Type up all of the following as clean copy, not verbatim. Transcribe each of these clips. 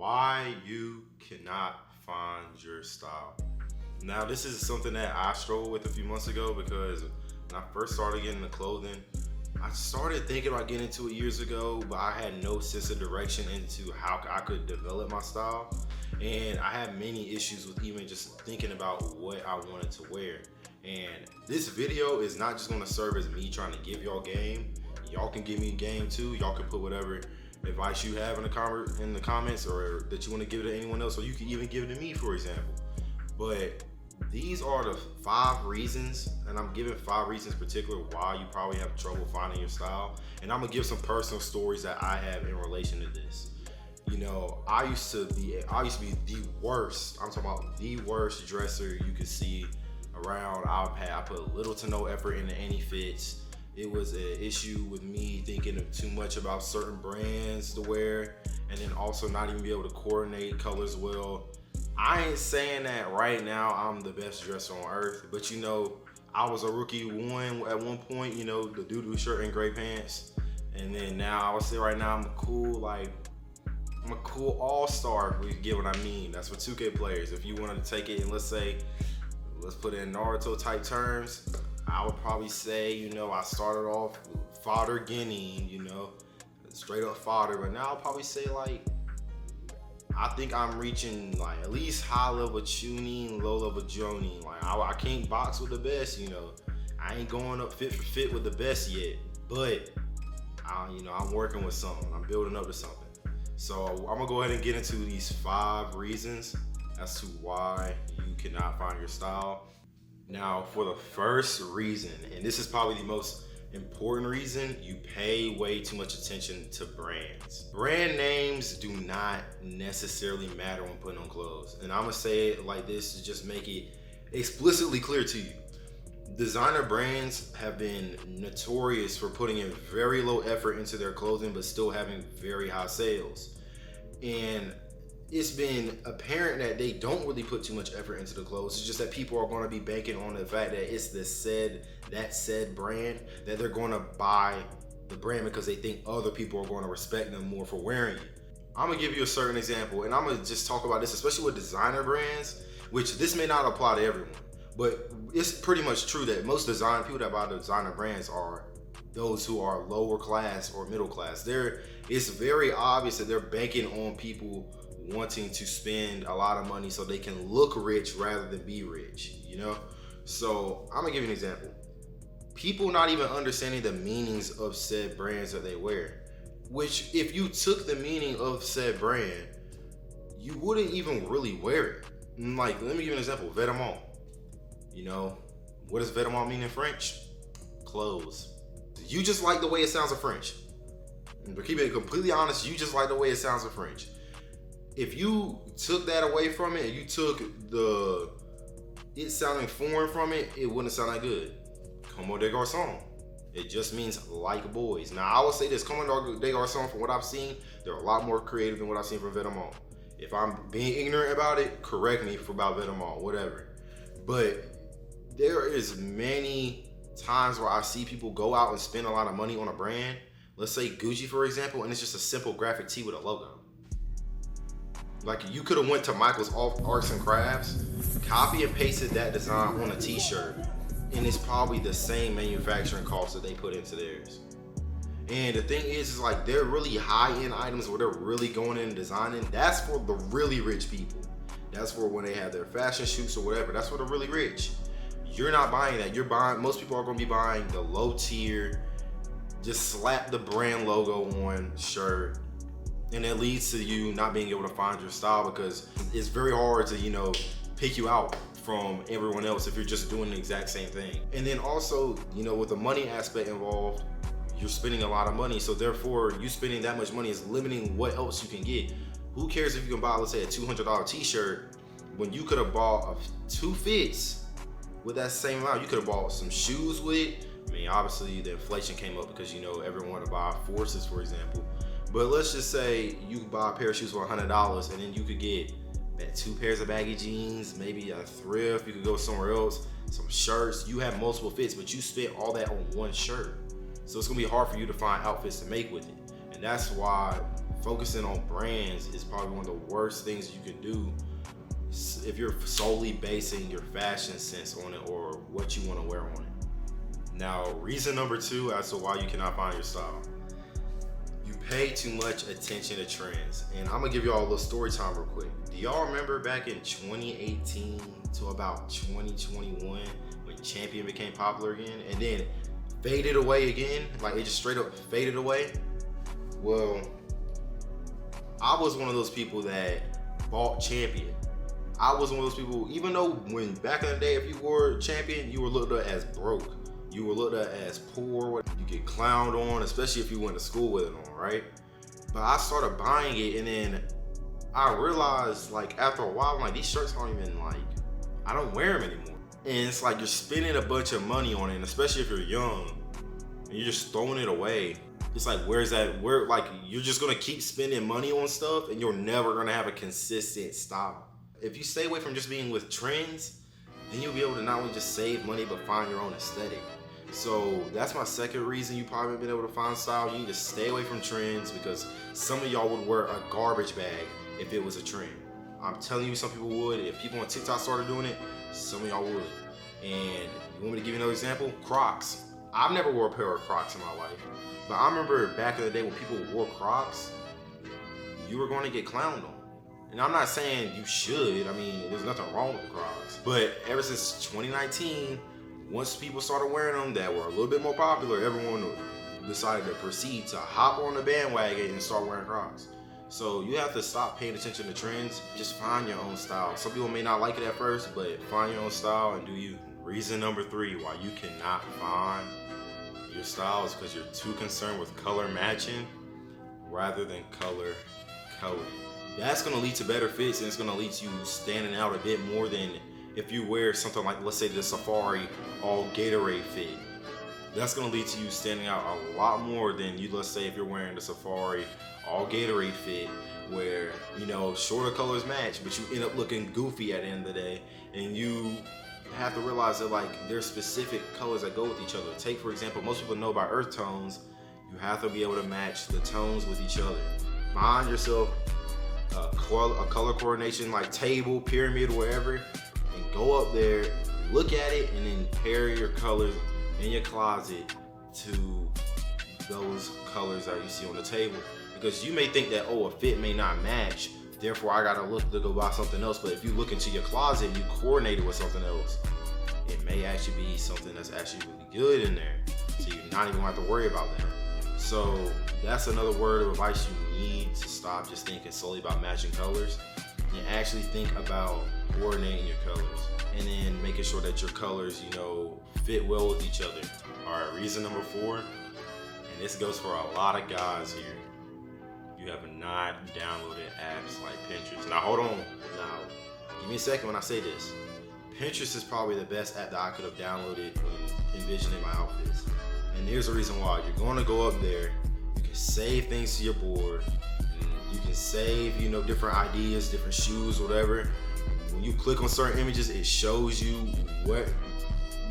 Why you cannot find your style. Now, this is something that I struggled with a few months ago because when I first started getting into clothing, I started thinking about getting into it years ago, but I had no sense of direction into how I could develop my style. And I had many issues with even just thinking about what I wanted to wear. And this video is not just gonna serve as me trying to give y'all game. Y'all can give me game too. Y'all can put whatever advice you have in the comments, or that you want to give it to anyone else, or you can even give it to me, for example. But these are the 5 reasons, and I'm giving 5 reasons in particular why you probably have trouble finding your style. And I'm gonna give some personal stories that I have in relation to this. You know, I used to be the worst. I'm talking about the worst dresser you could see around. I put little to no effort into any fits. It was an issue with me thinking of too much about certain brands to wear, and then also not even be able to coordinate colors well. I ain't saying that right now I'm the best dresser on earth, but you know, I was a rookie one at one point, you know, the doo-doo shirt and gray pants. And then now I would say right now I'm a cool all-star, if you get what I mean. That's for 2K players. If you wanted to take it and let's put it in Naruto type terms, I would probably say, you know, I started off fodder Guinea, you know, straight up fodder, but now I'll probably say I think I'm reaching at least high level tuning, low level joning. I can't box with the best, you know. I ain't going up fit for fit with the best yet, but I'm working with something. I'm building up to something. So I'm gonna go ahead and get into these 5 reasons as to why you cannot find your style. Now, for the first reason, and this is probably the most important reason, you pay way too much attention to brands. Brand names do not necessarily matter when putting on clothes. And I'm gonna say it like this to just make it explicitly clear to you. Designer brands have been notorious for putting in very low effort into their clothing, but still having very high sales. And it's been apparent that they don't really put too much effort into the clothes. It's just that people are going to be banking on the fact that it's that said brand, that they're going to buy the brand because they think other people are going to respect them more for wearing it. I'm going to give you a certain example, and I'm going to just talk about this, especially with designer brands, which this may not apply to everyone, but it's pretty much true that most people that buy designer brands are those who are lower class or middle class. It's very obvious that they're banking on people wanting to spend a lot of money so they can look rich rather than be rich, you know? So I'm gonna give you an example. People not even understanding the meanings of said brands that they wear, which if you took the meaning of said brand, you wouldn't even really wear it. Let me give you an example, vêtements. You know, what does vêtements mean in French? Clothes. You just like the way it sounds in French. But keep it completely honest, you just like the way it sounds in French. If you took that away from it, and you took it sounding foreign from it, it wouldn't sound that good. Comme des garçons. It just means like boys. Now, I will say this, Comme des garçons, from what I've seen, they're a lot more creative than what I've seen from vêtements. If I'm being ignorant about it, correct me about vêtements, whatever. But there is many times where I see people go out and spend a lot of money on a brand. Let's say Gucci, for example, and it's just a simple graphic tee with a logo. You could have went to Michael's Arts and Crafts, copy and pasted that design on a t-shirt, and it's probably the same manufacturing cost that they put into theirs. And the thing is they're really high-end items where they're really going in and designing. That's for the really rich people. That's for when they have their fashion shoots or whatever. That's for the really rich. You're not buying that. Most people are going to be buying the low tier, just slap the brand logo on shirt. And it leads to you not being able to find your style because it's very hard to, pick you out from everyone else if you're just doing the exact same thing. And then also, with the money aspect involved, you're spending a lot of money. So therefore, you spending that much money is limiting what else you can get. Who cares if you can buy, let's say, a $200 t-shirt when you could have bought 2 fits with that same amount? You could have bought some shoes with it. I mean, obviously the inflation came up because, everyone wanted to buy Forces, for example. But let's just say you could buy a pair of shoes for $100 and then you could get 2 pairs of baggy jeans, maybe a thrift, you could go somewhere else, some shirts. You have multiple fits, but you spent all that on one shirt. So it's gonna be hard for you to find outfits to make with it. And that's why focusing on brands is probably one of the worst things you can do if you're solely basing your fashion sense on it or what you want to wear on it. Now, reason number 2 as to why you cannot find your style. You pay too much attention to trends. And I'm gonna give y'all a little story time real quick. Do y'all remember back in 2018 to about 2021 when Champion became popular again and then faded away again? Like it just straight up faded away? Well, I was one of those people that bought Champion. I was one of those people, even though when back in the day, if you wore Champion, you were looked at as broke. You were looked at as poor. You get clowned on, especially if you went to school with it on, right? But I started buying it, and then I realized, like, after a while, I'm like, these shirts aren't even, like, I don't wear them anymore. And it's like you're spending a bunch of money on it, and especially if you're young, and you're just throwing it away. It's like, like, you're just gonna keep spending money on stuff, and you're never gonna have a consistent style. If you stay away from just being with trends, then you'll be able to not only just save money, but find your own aesthetic. So that's my second reason you probably haven't been able to find style. You need to stay away from trends because some of y'all would wear a garbage bag if it was a trend. I'm telling you, some people would. If people on TikTok started doing it, some of y'all would. And you want me to give you another example? Crocs. I've never wore a pair of Crocs in my life, but I remember back in the day when people wore Crocs, you were going to get clowned on. And I'm not saying you should. I mean, there's nothing wrong with the Crocs. But ever since 2019, once people started wearing them that were a little bit more popular, everyone decided to proceed to hop on the bandwagon and start wearing Crocs. So you have to stop paying attention to trends. Just find your own style. Some people may not like it at first, but find your own style and do you. Reason number 3 why you cannot find your style is because you're too concerned with color matching rather than color coding. That's gonna lead to better fits and it's gonna lead to you standing out a bit more than if you wear something like, let's say the Safari all Gatorade fit. That's gonna lead to you standing out a lot more than you, let's say if you're wearing the Safari all Gatorade fit where, you know, shorter colors match, but you end up looking goofy at the end of the day. And you have to realize that like there's specific colors that go with each other. Take for example, most people know about earth tones. You have to be able to match the tones with each other. Find yourself a color coordination like table, pyramid, wherever, and go up there, look at it, and then pair your colors in your closet to those colors that you see on the table. Because you may think that, oh, a fit may not match, therefore I gotta look to go buy something else. But if you look into your closet and you coordinate it with something else, it may actually be something that's actually really good in there. So you're not even gonna have to worry about that. So that's another word of advice. You need to stop just thinking solely about matching colors and actually think about coordinating your colors and then making sure that your colors, you know, fit well with each other. All right, reason number 4, and this goes for a lot of guys here. You have not downloaded apps like Pinterest. Now hold on. Now, give me a second when I say this. Pinterest is probably the best app that I could have downloaded when envisioning my outfits. And here's the reason why. You're going to go up there, you can save things to your board, and you can save, you know, different ideas, different shoes, whatever. When you click on certain images, it shows you what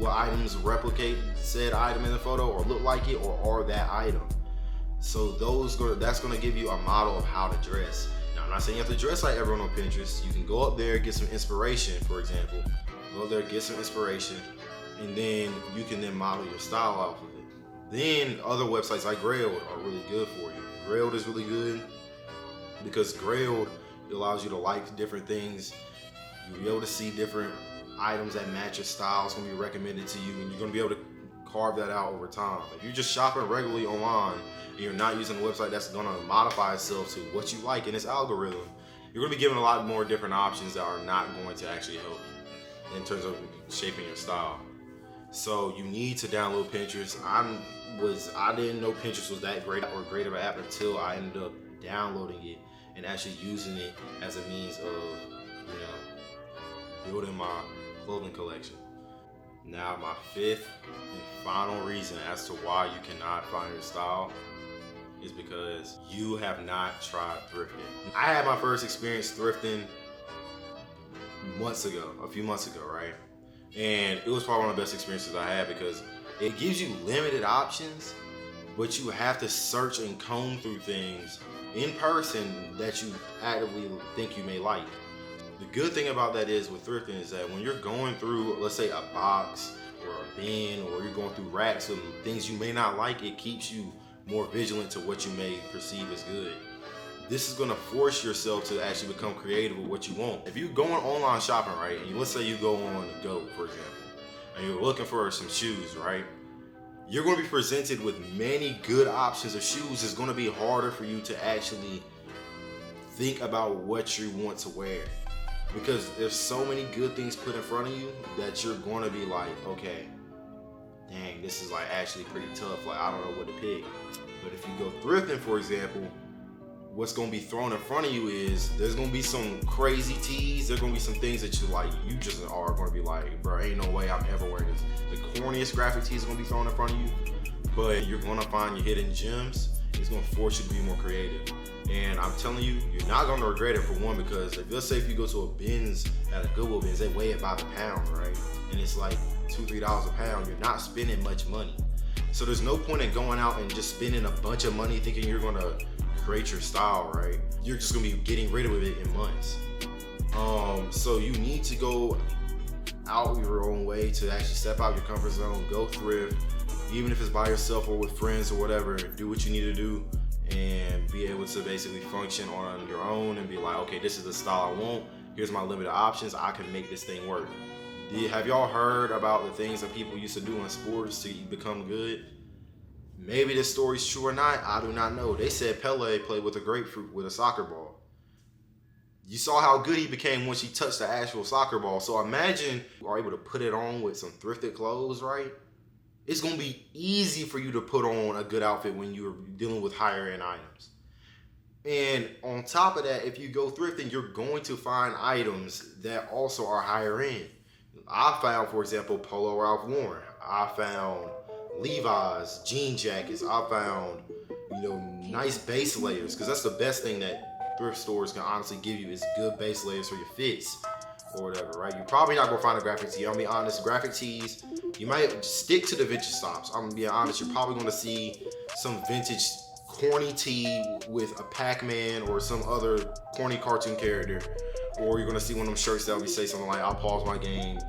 items replicate said item in the photo or look like it or are that item. So that's going to give you a model of how to dress. Now, I'm not saying you have to dress like everyone on Pinterest. You can go up there, get some inspiration, for example. Go up there, get some inspiration, and then you can then model your style off of it. Then other websites like Grailed are really good for you. Grailed is really good because Grailed allows you to like different things. You'll be able to see different items that match your style. It's going to be recommended to you, and you're going to be able to carve that out over time. If you're just shopping regularly online and you're not using a website that's going to modify itself to what you like in its algorithm, you're going to be given a lot more different options that are not going to actually help you in terms of shaping your style. So you need to download Pinterest. I didn't know Pinterest was that great of an app until I ended up downloading it and actually using it as a means of, you know, building my clothing collection. Now, my 5th and final reason as to why you cannot find your style is because you have not tried thrifting. I had my first experience thrifting a few months ago, right? And it was probably one of the best experiences I had because it gives you limited options, but you have to search and comb through things in person that you actively think you may like. The good thing about that is with thrifting is that when you're going through, let's say, a box or a bin, or you're going through racks of things you may not like, it keeps you more vigilant to what you may perceive as good. This is going to force yourself to actually become creative with what you want. If you're going online shopping, right, and let's say you go on Go, for example, and you're looking for some shoes, right, you're going to be presented with many good options of shoes. It's going to be harder for you to actually think about what you want to wear, because there's so many good things put in front of you that you're going to be like, okay, dang, this is like actually pretty tough. Like, I don't know what to pick. But if you go thrifting, for example, what's going to be thrown in front of you is there's going to be some crazy tees. There's going to be some things that you like, you just are going to be like, bro, ain't no way I'm ever wearing this. The corniest graphic tees are going to be thrown in front of you, but you're going to find your hidden gems. It's going to force you to be more creative. And I'm telling you, you're not going to regret it, for one, because let's say if you go to a Ben's at a Goodwill Ben's, they weigh it by the pound, right? And it's like $2-3 a pound. You're not spending much money. So there's no point in going out and just spending a bunch of money thinking you're going to create your style, right? You're just gonna be getting rid of it in months. So you need to go out your own way to actually step out your comfort zone, go thrift, even if it's by yourself or with friends or whatever. Do what you need to do and be able to basically function on your own and be like, okay, this is the style I want. Here's my limited options. I can make this thing work. Have y'all heard about the things that people used to do in sports to become good? Maybe this story's true or not, I do not know. They said Pele played with a grapefruit with a soccer ball. You saw how good he became once he touched the actual soccer ball. So imagine you are able to put it on with some thrifted clothes, right? It's going to be easy for you to put on a good outfit when you're dealing with higher end items. And on top of that, if you go thrifting, you're going to find items that also are higher end. I found, for example, Polo Ralph Lauren. I found Levi's jean jackets. I found, nice base layers, because that's the best thing that thrift stores can honestly give you is good base layers for your fits or whatever, right? You're probably not gonna find a graphic tee. I'm gonna be honest, graphic tees, you might stick to the vintage stops. I'm gonna be honest, you're probably gonna see some vintage corny tee with a Pac-Man or some other corny cartoon character, or you're gonna see one of them shirts that will say something like, I'll pause my game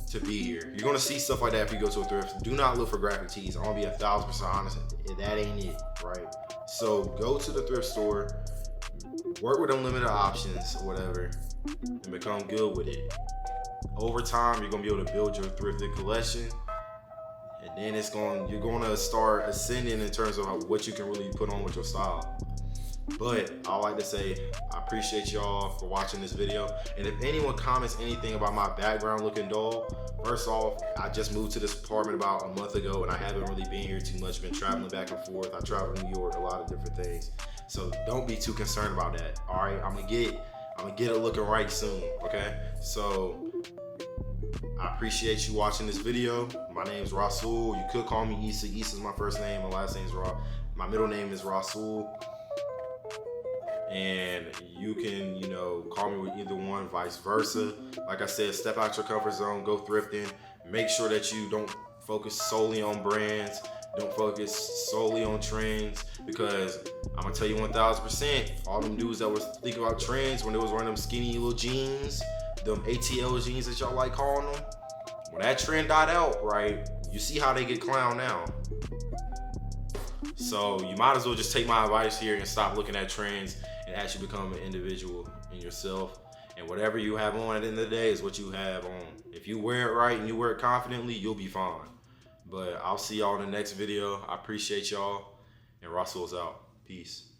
to be here. You're gonna see stuff like that if you go to a thrift. Do not look for graphic tees. I'm gonna be 1,000% honest. That ain't it, right? So go to the thrift store, work with unlimited options or whatever, and become good with it. Over time, you're gonna be able to build your thrifted collection, and then you're gonna start ascending in terms of what you can really put on with your style. But I like to say, I appreciate y'all for watching this video. And if anyone comments anything about my background looking dull, first off, I just moved to this apartment about a month ago and I haven't really been here too much, been traveling back and forth. I travel to New York, a lot of different things. So don't be too concerned about that, all right? I'm gonna get it looking right soon, okay? So I appreciate you watching this video. My name is Rasul. You could call me Issa. Issa is my first name, my last name is my middle name is Rasul. And you can, call me with either one, vice versa. Like I said, step out your comfort zone, go thrifting. Make sure that you don't focus solely on brands. Don't focus solely on trends, because I'm gonna tell you 1,000%, all them dudes that was thinking about trends when they was wearing them skinny little jeans, them ATL jeans that y'all like calling them, when that trend died out, right, you see how they get clowned now. So you might as well just take my advice here and stop looking at trends and actually become an individual in yourself. And whatever you have on at the end of the day is what you have on. If you wear it right and you wear it confidently, you'll be fine. But I'll see y'all in the next video. I appreciate y'all, and Russell's out. Peace.